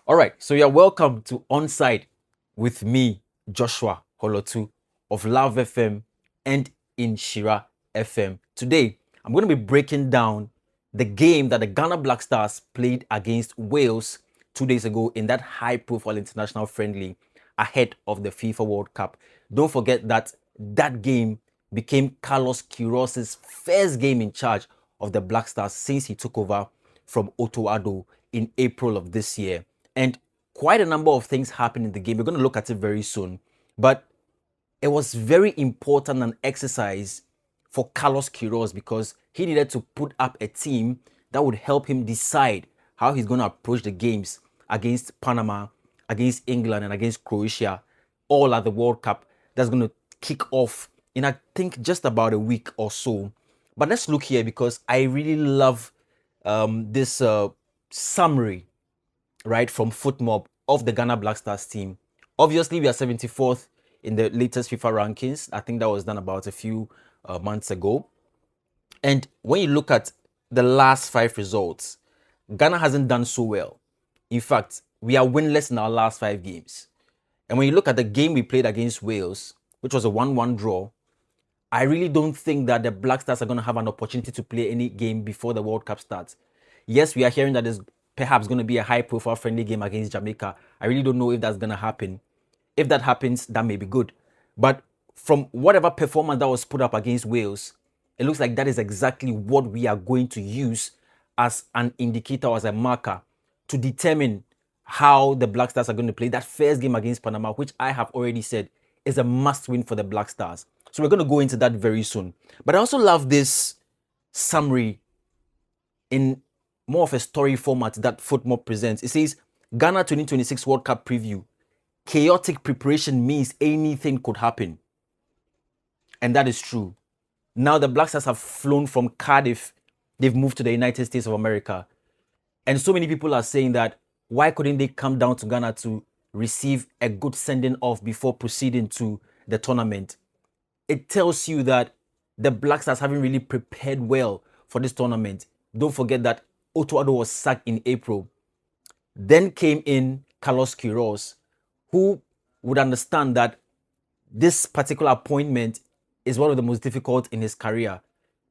All right, so you're welcome to Onside with me, Joshua Holotu of Love FM and Inshira FM. Today, I'm going to be breaking down the game that the Ghana Black Stars played against Wales 2 days ago in that high-profile international friendly ahead of the FIFA World Cup. Don't forget that that game became Carlos Quieroz's first game in charge of the Black Stars since he took over from Otto Addo in April of this year. And quite a number of things happened in the game. We're going to look at it very soon. But it was very important an exercise for Carlos Queiroz because he needed to put up a team that would help him decide how he's going to approach the games against Panama, against England, and against Croatia, all at the World Cup. That's going to kick off in, I think, just about a week or so. But let's look here because I really love this summary, right, from FootMob of the Ghana Black Stars team. Obviously, we are 74th in the latest FIFA rankings. I think that was done about a few months ago. And when you look at the last 5 results, Ghana hasn't done so well. In fact, we are winless in our last 5 games. And when you look at the game we played against Wales, which was a 1-1 draw, I really don't think that the Black Stars are going to have an opportunity to play any game before the World Cup starts. Yes, we are hearing that there's perhaps going to be a high-profile friendly game against Jamaica. I really don't know if that's going to happen. If that happens, that may be good. But from whatever performance that was put up against Wales, it looks like that is exactly what we are going to use as an indicator, as a marker to determine how the Black Stars are going to play that first game against Panama, which I have already said is a must-win for the Black Stars. So we're going to go into that very soon. But I also love this summary in more of a story format that FootMob presents. It says, Ghana 2026 World Cup preview. Chaotic preparation means anything could happen. And that is true. Now the Black Stars have flown from Cardiff. They've moved to the United States of America. And so many people are saying that, why couldn't they come down to Ghana to receive a good sending off before proceeding to the tournament? It tells you that the Black Stars haven't really prepared well for this tournament. Don't forget that Otto Addo was sacked in April. Then came in Carlos Queiroz, who would understand that this particular appointment is one of the most difficult in his career,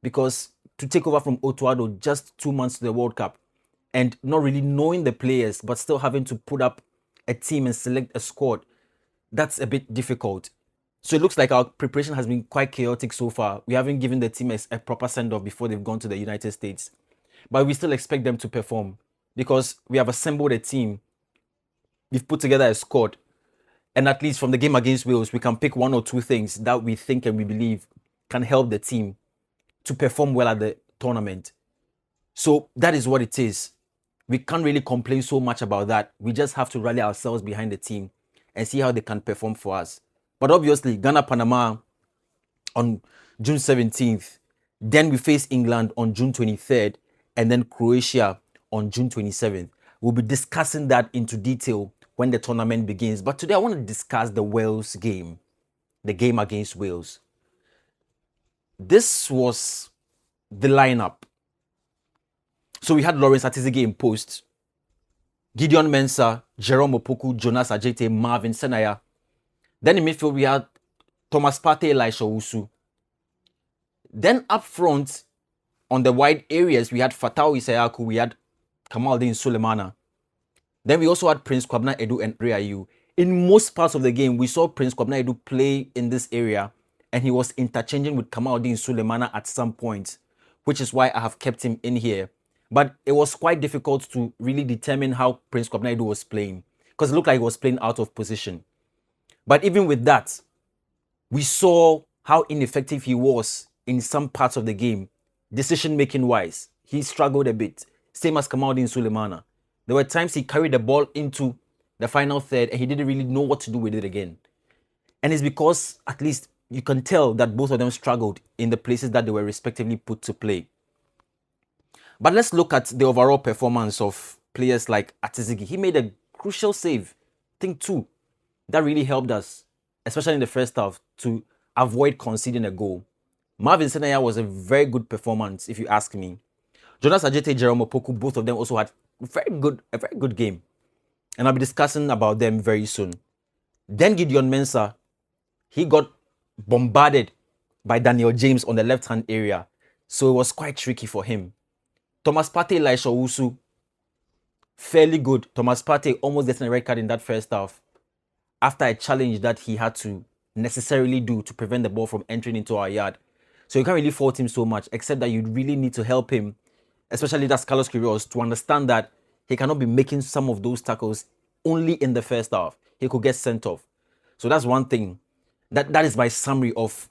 because to take over from Otto Addo just 2 months to the World Cup and not really knowing the players, but still having to put up a team and select a squad, that's a bit difficult. So it looks like our preparation has been quite chaotic so far. We haven't given the team a proper send-off before they've gone to the United States. But we still expect them to perform because we have assembled a team. We've put together a squad. And at least from the game against Wales, we can pick one or two things that we think and we believe can help the team to perform well at the tournament. So that is what it is. We can't really complain so much about that. We just have to rally ourselves behind the team and see how they can perform for us. But obviously, Ghana-Panama on June 17th. Then we face England on June 23rd. And then Croatia on June 27th. We'll be discussing that into detail when the tournament begins. But today I want to discuss the Wales game, the game against Wales. This was the lineup. So we had Lawrence Atizigi in post, Gideon Mensah, Jerome Opoku, Jonas Ajete, Marvin Senaya. Then in midfield we had Thomas Partey, Elisha Owusu. Then up front, on the wide areas, we had Fatau Isayaku, we had Kamaldeen Sulemana. Then we also had Prince Kwabena Edu and Reayu. In most parts of the game, we saw Prince Kwabena Edu play in this area, and he was interchanging with Kamaldeen Sulemana at some point, which is why I have kept him in here. But it was quite difficult to really determine how Prince Kwabena Edu was playing, because it looked like he was playing out of position. But even with that, we saw how ineffective he was in some parts of the game. Decision-making wise, he struggled a bit. Same as Kamaldeen Sulemana. There were times he carried the ball into the final third and he didn't really know what to do with it again. And it's because at least you can tell that both of them struggled in the places that they were respectively put to play. But let's look at the overall performance of players like Atizigi. He made a crucial save, I think two, that really helped us, especially in the first half, to avoid conceding a goal. Marvin Senaya was a very good performance, if you ask me. Jonas Ajete, Jerome Opoku, both of them also had a very good game. and I'll be discussing about them very soon. Then Gideon Mensah, he got bombarded by Daniel James on the left-hand area, so it was quite tricky for him. Thomas Partey, Elisha Owusu, fairly good. Thomas Partey almost getting a red card in that first half after a challenge that he had to necessarily do to prevent the ball from entering into our yard. So you can't really fault him so much, except that you really need to help him, especially that's Carlos Queiroz, to understand that he cannot be making some of those tackles only in the first half. He could get sent off. So that's one thing. That is my summary of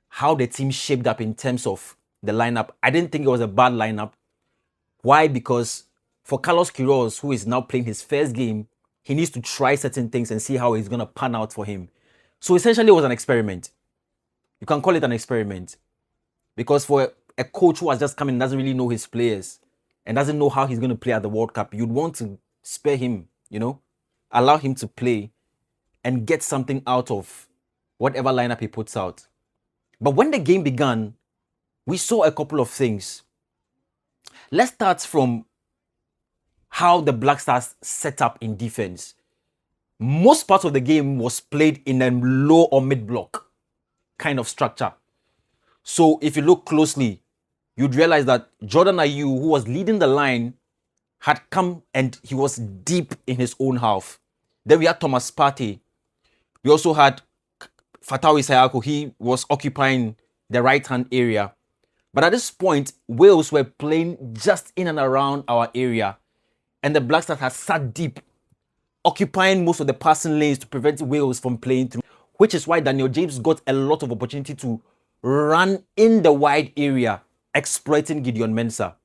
how the team shaped up in terms of the lineup. I didn't think it was a bad lineup. Why? Because for Carlos Queiroz, who is now playing his first game, he needs to try certain things and see how it's going to pan out for him. So essentially, it was an experiment. You can call it an experiment. Because for a coach who has just come in and doesn't really know his players and doesn't know how he's going to play at the World Cup, you'd want to spare him, allow him to play and get something out of whatever lineup he puts out. But when the game began, we saw a couple of things. Let's start from how the Black Stars set up in defense. Most part of the game was played in a low or mid block kind of structure. So if you look closely, you'd realize that Jordan Ayew, who was leading the line, had come and he was deep in his own half. Then we had Thomas Partey. We also had Fatawu Issahaku. He was occupying the right-hand area. But at this point, Wales were playing just in and around our area. And the Black Stars had sat deep, occupying most of the passing lanes to prevent Wales from playing through. Which is why Daniel James got a lot of opportunity to run in the wide area, exploiting Gideon Mensah.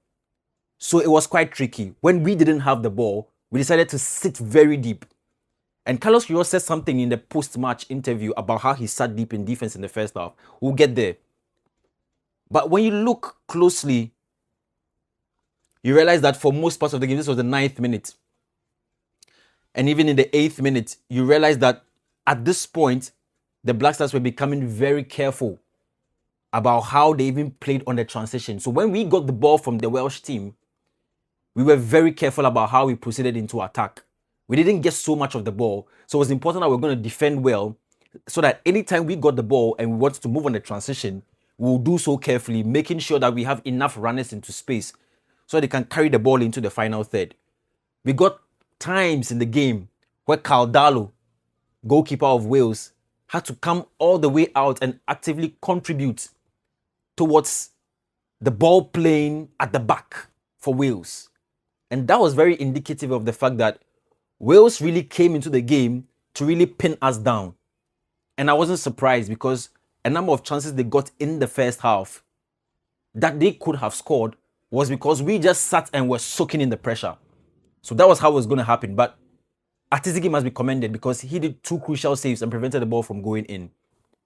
So it was quite tricky. When we didn't have the ball, we decided to sit very deep. And Carlos Queiroz said something in the post-match interview about how he sat deep in defense in the first half. We'll get there. But when you look closely, you realize that for most parts of the game, this was the 9th minute. And even in the 8th minute, you realize that at this point, the Black Stars were becoming very careful about how they even played on the transition. So when we got the ball from the Welsh team, we were very careful about how we proceeded into attack. We didn't get so much of the ball. So it was important that we're going to defend well so that anytime we got the ball and we wanted to move on the transition, we'll do so carefully, making sure that we have enough runners into space so they can carry the ball into the final third. We got times in the game where Caldalo, goalkeeper of Wales, had to come all the way out and actively contribute towards the ball playing at the back for Wales. And that was very indicative of the fact that Wales really came into the game to really pin us down. And I wasn't surprised because a number of chances they got in the first half that they could have scored was because we just sat and were soaking in the pressure. So that was how it was going to happen. But Atizigi must be commended because he did 2 crucial saves and prevented the ball from going in.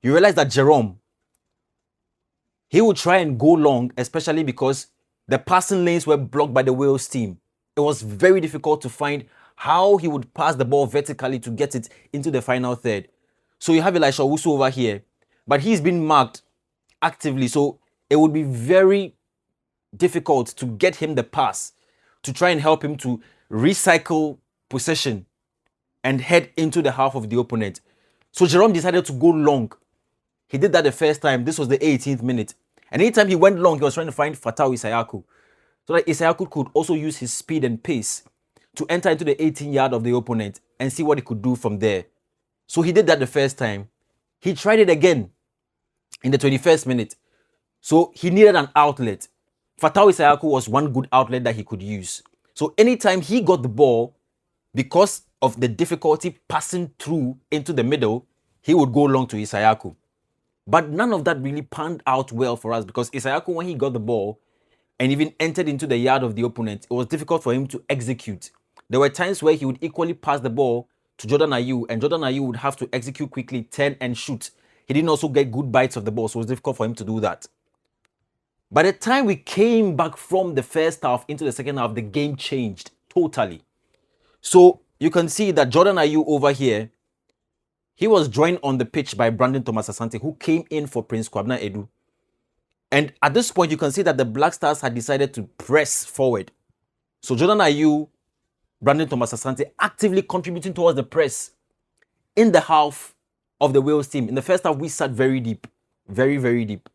You realize that Jerome, he would try and go long, especially because the passing lanes were blocked by the Wales team. It was very difficult to find how he would pass the ball vertically to get it into the final third. So you have Elisha Owusu over here, but he's been marked actively. So it would be very difficult to get him the pass to try and help him to recycle possession and head into the half of the opponent. So Jerome decided to go long. He did that the first time. This was the 18th minute. And anytime he went long, he was trying to find Fatawu Issahaku so that Issahaku could also use his speed and pace to enter into the 18-yard of the opponent and see what he could do from there. So he did that the first time. He tried it again in the 21st minute. So he needed an outlet. Fatawu Issahaku was one good outlet that he could use. So anytime he got the ball, because of the difficulty passing through into the middle, he would go long to Issahaku. But none of that really panned out well for us because Issahaku, when he got the ball and even entered into the yard of the opponent, it was difficult for him to execute. There were times where he would equally pass the ball to Jordan Ayew, and Jordan Ayew would have to execute quickly, turn and shoot. He didn't also get good bites of the ball, so it was difficult for him to do that. By the time we came back from the first half into the second half, the game changed totally. So you can see that Jordan Ayew over here, he was joined on the pitch by Brandon Thomas Asante, who came in for Prince Kwabena Edu. And at this point, you can see that the Black Stars had decided to press forward. So Jordan Ayew Brandon Thomas Asante actively contributing towards the press in the half of the Wales team. In the first half, we sat very deep, very, very deep.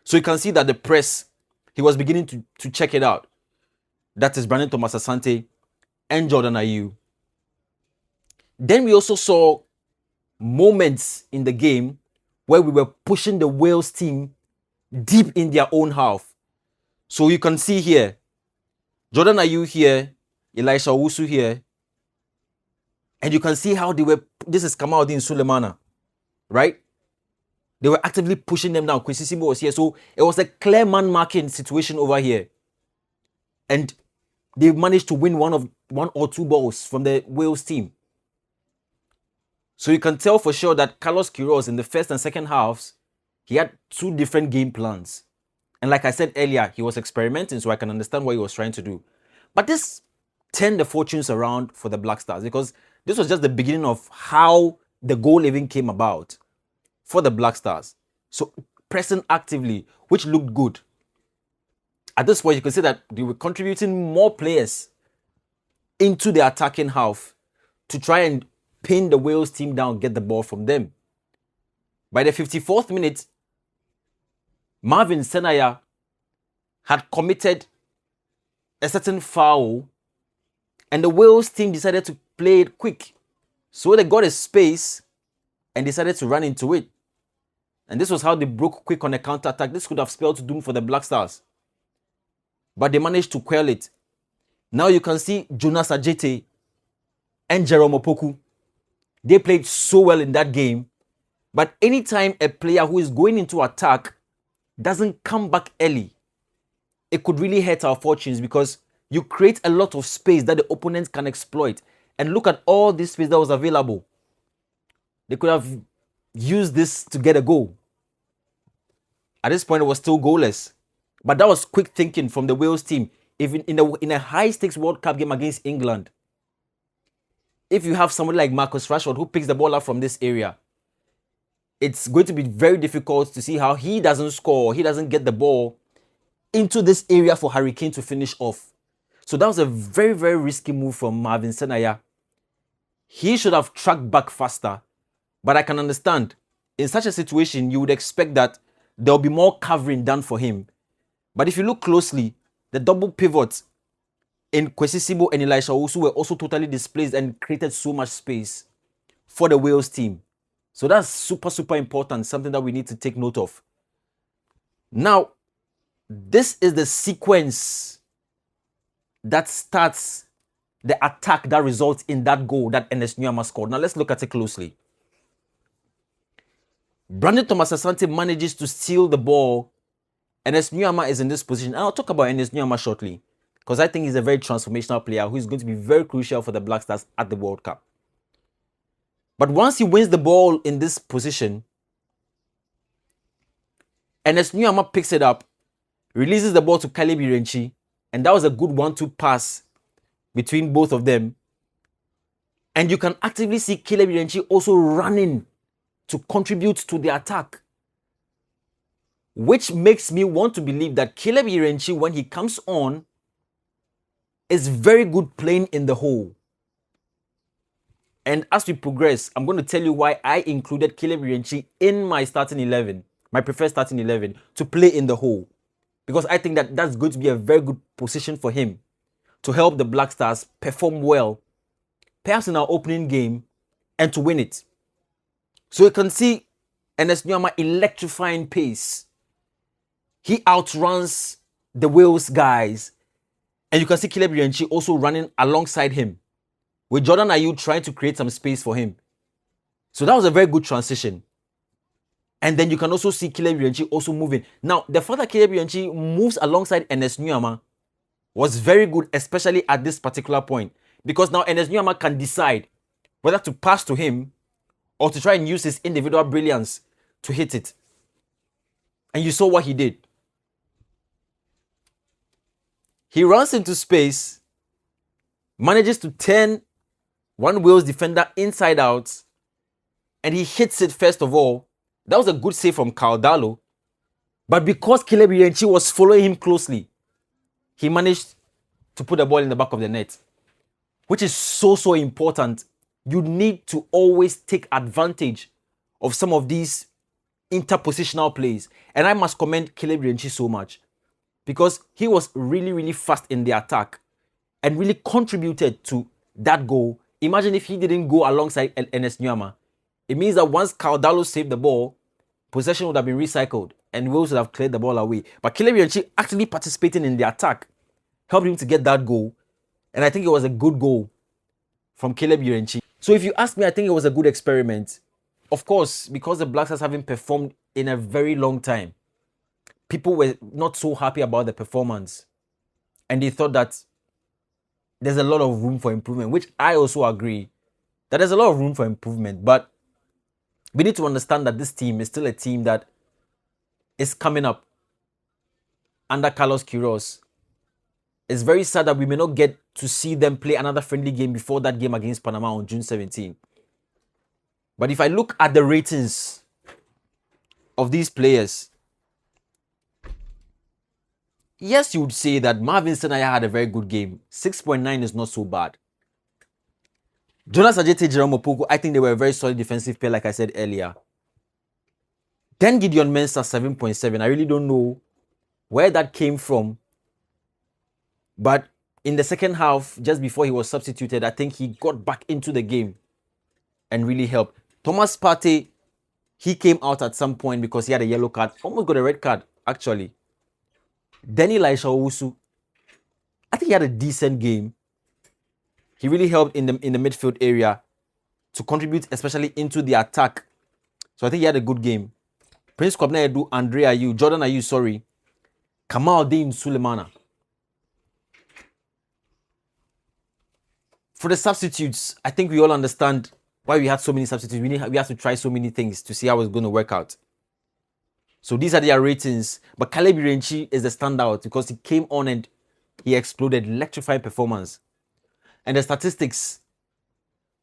So you can see that the press, he was beginning to check it out. That is Brandon Thomas Asante and Jordan Ayew. Then we also saw moments in the game where we were pushing the Wales team deep in their own half. So you can see here, Jordan Ayew here, Elisha Owusu here, and you can see how they were, this is Kamaldeen Sulemana, right? They were actively pushing them down. Kwesi Simbo was here. So it was a clear man marking situation over here. And they managed to win one or two balls from the Wales team. So you can tell for sure that Carlos Queiroz in the first and second halves, he had two different game plans. And like I said earlier, he was experimenting, so I can understand what he was trying to do. But this turned the fortunes around for the Black Stars, because this was just the beginning of how the goal even came about for the Black Stars. So pressing actively, which looked good. At this point, you can see that they were contributing more players into the attacking half to try and pin the Wales team down, get the ball from them. By the 54th minute, Marvin Senaya had committed a certain foul, and the Wales team decided to play it quick. So they got a space and decided to run into it. And this was how they broke quick on a counter-attack. This could have spelled doom for the Black Stars, but they managed to quell it. Now you can see Jonas Ajete and Jerome Opoku. They played so well in that game. But anytime a player who is going into attack doesn't come back early, it could really hurt our fortunes, because you create a lot of space that the opponent can exploit. And look at all this space that was available. They could have used this to get a goal. At this point, it was still goalless. But that was quick thinking from the Wales team. Even in a high-stakes World Cup game against England, if you have somebody like Marcus Rashford who picks the ball up from this area, it's going to be very difficult to see how he doesn't score, he doesn't get the ball into this area for Harry Kane to finish off. So that was a very, very risky move from Marvin Senaya. He should have tracked back faster, but I can understand. In such a situation, you would expect that there'll be more covering done for him. But if you look closely, the double pivots in Kwesi Simbo and Elisha Owusu were also totally displaced and created so much space for the Wales team. So that's super, super important, something that we need to take note of. Now, this is the sequence that starts the attack that results in that goal that Ernest Nuamah scored. Now, let's look at it closely. Brandon Thomas Asante manages to steal the ball. Ernest Nuamah is in this position. And I'll talk about Ernest Nuamah shortly, because I think he's a very transformational player who is going to be very crucial for the Black Stars at the World Cup. But once he wins the ball in this position, Ernest Nuamah picks it up, releases the ball to Caleb Irenchi, and that was a good 1-2 pass between both of them. And you can actively see Caleb Irenchi also running to contribute to the attack, which makes me want to believe that Caleb Irenchi, when he comes on, is very good playing in the hole. And as we progress, I'm going to tell you why I included Caleb Irenchi in my starting 11, my preferred starting 11, to play in the hole. Because I think that that's going to be a very good position for him to help the Black Stars perform well, perhaps in our opening game, and to win it. So you can see Ernest Nuamah electrifying pace. He outruns the Wales guys. And you can see Caleb Irenchi also running alongside him, with Jordan Ayew trying to create some space for him. So that was a very good transition. And then you can also see Caleb Irenchi also moving. Now, the fact that Caleb Irenchi moves alongside Ernest Nuamah was very good, especially at this particular point. Because now Ernest Nuamah can decide whether to pass to him or to try and use his individual brilliance to hit it. And you saw what he did. He runs into space, manages to turn one Wales defender inside out, and he hits it first of all. That was a good save from Karl Darlow. But because Caleb Irenchi was following him closely, he managed to put the ball in the back of the net. which is so important. You need to always take advantage of some of these interpositional plays. And I must commend Caleb Renchi so much because he was really fast in the attack and really contributed to that goal. Imagine if he didn't go alongside Enes Nyama. It means that once Caudalo saved the ball, possession would have been recycled and Wales would have cleared the ball away. But Caleb Renchi actually participating in the attack helped him to get that goal. And I think it was a good goal from Caleb Renchi. So if you ask me, I think it was a good experiment. Of course, because the Black Stars haven't performed in a very long time, people were not so happy about the performance. And they thought that there's a lot of room for improvement, which I also agree that there's a lot of room for improvement. But we need to understand that this team is still a team that is coming up under Carlos Quieroz. It's very sad that we may not get to see them play another friendly game before that game against Panama on June 17. But if I look at the ratings of these players, yes, you would say that Marvin Senaya had a very good game. 6.9 is not so bad. Jonas Ajete, Jerome Opoku, I think they were a very solid defensive player, like I said earlier. Then Gideon Mensah, 7.7. I really don't know where that came from. But in the second half, just before he was substituted, I think he got back into the game and really helped. Thomas Partey, he came out at some point because he had a yellow card. Almost got a red card, actually. Denny Laisha Owusu, I think he had a decent game. He really helped in the midfield area to contribute, especially into the attack. So I think he had a good game. Prince Kwabena Edu, Andre Ayew, Jordan Ayew, sorry. Kamal Dean Sulemana. For the substitutes, I think we all understand why we had so many substitutes. We have to try so many things to see how it's going to work out. So these are their ratings. But Caleb Renchi is the standout because he came on and he exploded. Electrifying performance. And the statistics.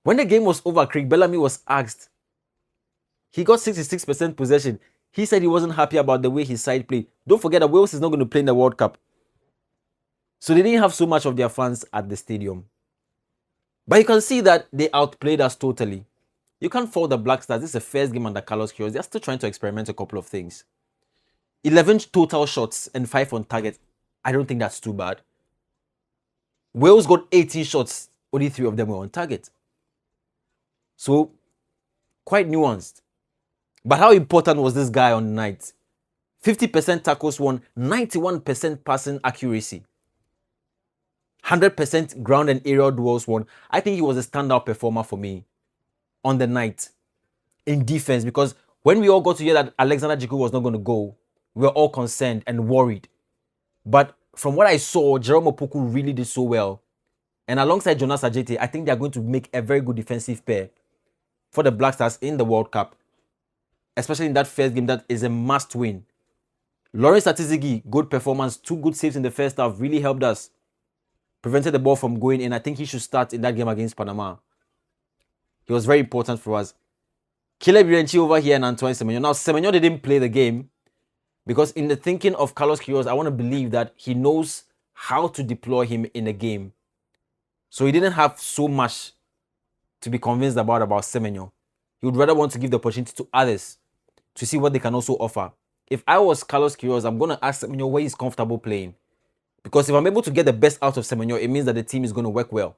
When the game was over, Craig Bellamy was asked. He got 66% possession. He said he wasn't happy about the way his side played. Don't forget that Wales is not going to play in the World Cup. So they didn't have so much of their fans at the stadium. But you can see that they outplayed us totally. You can't fault the Black Stars. This is the first game under Carlos Queiroz. They're still trying to experiment a couple of things. 11 total shots and 5 on target. I don't think that's too bad. Wales got 18 shots. Only 3 of them were on target. So, quite nuanced. But how important was this guy on the night? 50% tackles won, 91% passing accuracy. 100% ground and aerial duels won. I think he was a standout performer for me on the night in defense because when we all got to hear that Alexander Jiku was not going to go, we were all concerned and worried. But from what I saw, Jerome Opoku really did so well. And alongside Jonas Ajete, I think they are going to make a very good defensive pair for the Black Stars in the World Cup. Especially in that first game that is a must win. Lawrence Atizigi, good performance, 2 good saves in the first half, really helped us. Prevented the ball from going in. I think he should start in that game against Panama. He was very important for us. Caleb Renchi over here and Antoine Semenyo. Now, Semenyo didn't play the game because in the thinking of Carlos Queiroz, I want to believe that he knows how to deploy him in a game. So he didn't have so much to be convinced about Semenyo. He would rather want to give the opportunity to others to see what they can also offer. If I was Carlos Queiroz, I'm going to ask Semenyo where he's comfortable playing. Because if I'm able to get the best out of Semenyo, it means that the team is going to work well.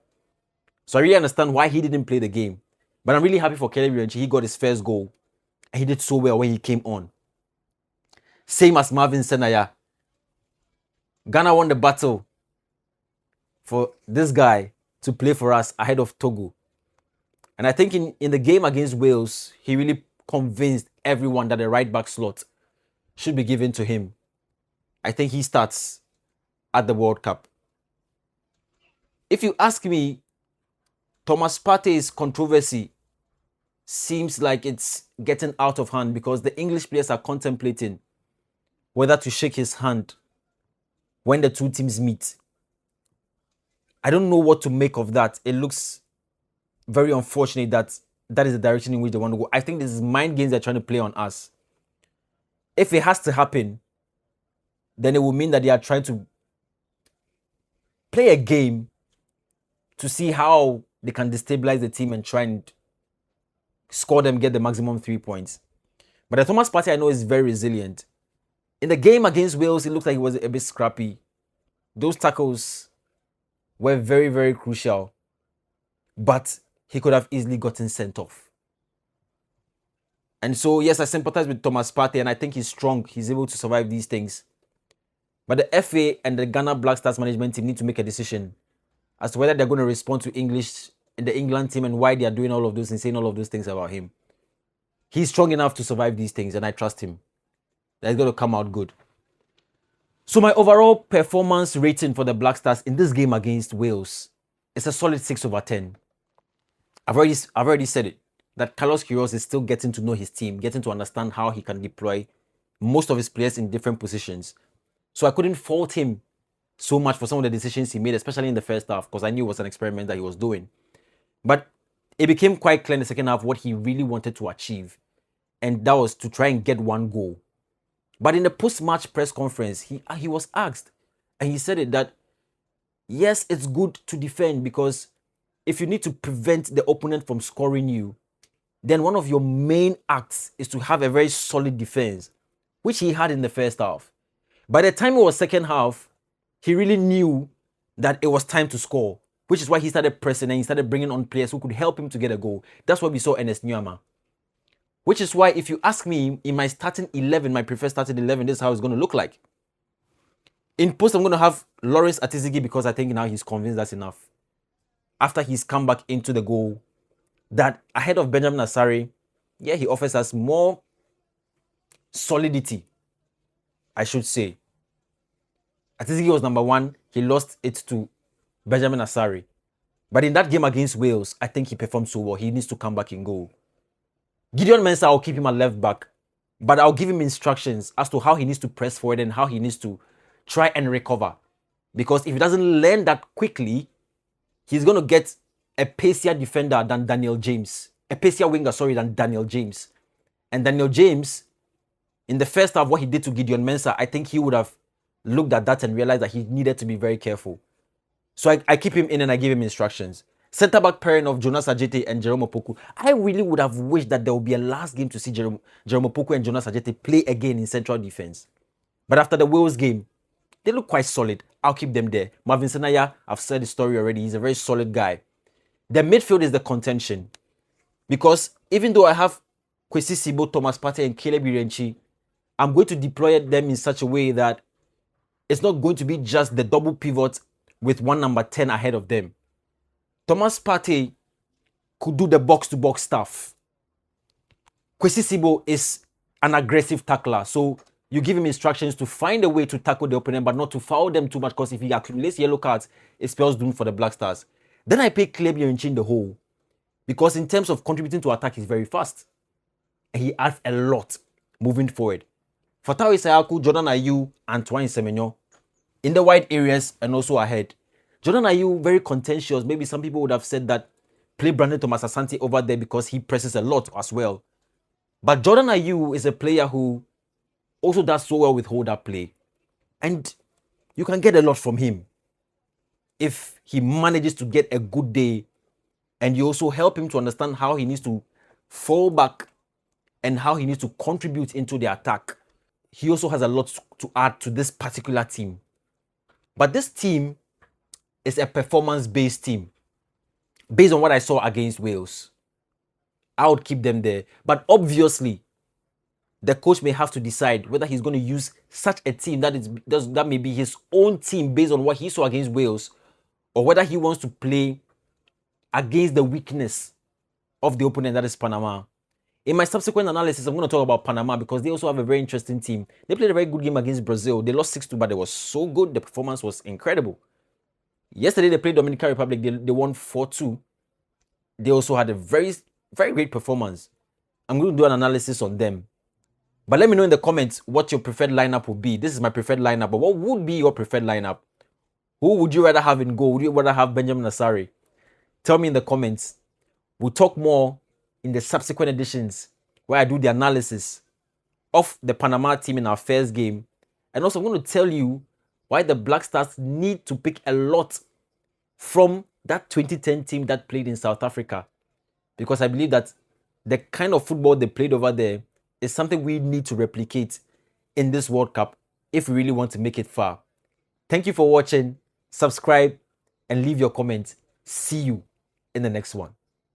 So I really understand why he didn't play the game. But I'm really happy for Caleb Renchi. He got his first goal. And he did so well when he came on. Same as Marvin Senaya. Ghana won the battle for this guy to play for us ahead of Togo. And I think in the game against Wales, he really convinced everyone that the right back slot should be given to him. I think he starts at the World Cup. If you ask me, Thomas Partey's controversy seems like it's getting out of hand because the English players are contemplating whether to shake his hand when the two teams meet. I don't know what to make of that. It looks very unfortunate that that is the direction in which they want to go. I think this is mind games they're trying to play on us. If it has to happen, then it will mean that they are trying to play a game to see how they can destabilize the team and try and score them, get the maximum 3 points. But the Thomas Partey I know is very resilient. In the game against Wales, it looked like he was a bit scrappy. Those tackles were very, very crucial. But he could have easily gotten sent off. And so, yes, I sympathize with Thomas Partey, and I think he's strong. He's able to survive these things. But the FA and the Ghana Black Stars management team need to make a decision as to whether they're going to respond to English in the England team and why they are doing all of those and saying all of those things about him. He's strong enough to survive these things, and I trust him. That's going to come out good. So my overall performance rating for the Black Stars in this game against Wales is a solid 6/10. I've already said it, that Carlos Quieroz is still getting to know his team, getting to understand how he can deploy most of his players in different positions. So I couldn't fault him so much for some of the decisions he made, especially in the first half, because I knew it was an experiment that he was doing. But it became quite clear in the second half what he really wanted to achieve, and that was to try and get one goal. But in the post-match press conference, he was asked, and he said it, that yes, it's good to defend, because if you need to prevent the opponent from scoring you, then one of your main acts is to have a very solid defense, which he had in the first half. By the time it was second half, he really knew that it was time to score, which is why he started pressing and he started bringing on players who could help him to get a goal. That's what we saw Ernest Nuama. Which is why, if you ask me, in my starting 11, my preferred starting 11, this is how it's going to look like. In post, I'm going to have Lawrence Atizigi, because I think now he's convinced that's enough. After he's come back into the goal, that ahead of Benjamin Asare, yeah, he offers us more solidity, I should say. Atizigi was number one. He lost it to Benjamin Asare. But in that game against Wales, I think he performed so well. He needs to come back in goal. Gideon Mensah, I'll keep him at left back, but I'll give him instructions as to how he needs to press forward and how he needs to try and recover. Because if he doesn't learn that quickly, he's going to get a pacier defender than Daniel James. A pacier winger, than Daniel James. And Daniel James, in the first half, what he did to Gideon Mensah, I think he would have looked at that and realized that he needed to be very careful. So I keep him in and I give him instructions. Centre-back pairing of Jonas Ajete and Jerome Opoku. I really would have wished that there would be a last game to see Jerome Opoku and Jonas Ajete play again in central defense. But after the Wales game, they look quite solid. I'll keep them there. Marvin Senaya, I've said the story already. He's a very solid guy. The midfield is the contention. Because even though I have Kwesi Sibo, Thomas Partey, and Caleb Irenchi, I'm going to deploy them in such a way that it's not going to be just the double pivot with one number 10 ahead of them. Thomas Partey could do the box-to-box stuff. Kwesi Sibo is an aggressive tackler, so you give him instructions to find a way to tackle the opponent, but not to foul them too much, because if he accumulates yellow cards, it spells doom for the Black Stars. Then I pay Caleb Irenchi in the hole, because in terms of contributing to attack, he's very fast. And he adds a lot moving forward. Fatawu Issahaku, Jordan Ayew, Antoine Semenyo in the wide areas and also ahead. Jordan Ayew, very contentious. Maybe some people would have said that play Brandon Thomas Asante over there because he presses a lot as well. But Jordan Ayew is a player who also does so well with hold-up play. And you can get a lot from him if he manages to get a good day, and you also help him to understand how he needs to fall back and how he needs to contribute into the attack. He also has a lot to add to this particular team. But this team is a performance-based team. Based on what I saw against Wales, I would keep them there. But obviously, the coach may have to decide whether he's going to use such a team that may be his own team based on what he saw against Wales, or whether he wants to play against the weakness of the opponent, that is Panama. In my subsequent analysis, I'm going to talk about Panama because they also have a very interesting team. They played a very good game against Brazil. They lost 6-2, but it was so good. The performance was incredible. Yesterday, they played Dominican Republic. They won 4-2. They also had a very, very great performance. I'm going to do an analysis on them. But let me know in the comments what your preferred lineup would be. This is my preferred lineup. But what would be your preferred lineup? Who would you rather have in goal? Would you rather have Benjamin Asare? Tell me in the comments. We'll talk more in the subsequent editions where I do the analysis of the Panama team in our first game. And also, I'm going to tell you why the Black Stars need to pick a lot from that 2010 team that played in South Africa, because I believe that the kind of football they played over there is something we need to replicate in this World Cup if we really want to make it far. Thank you for watching. Subscribe and leave your comments. See you in the next one.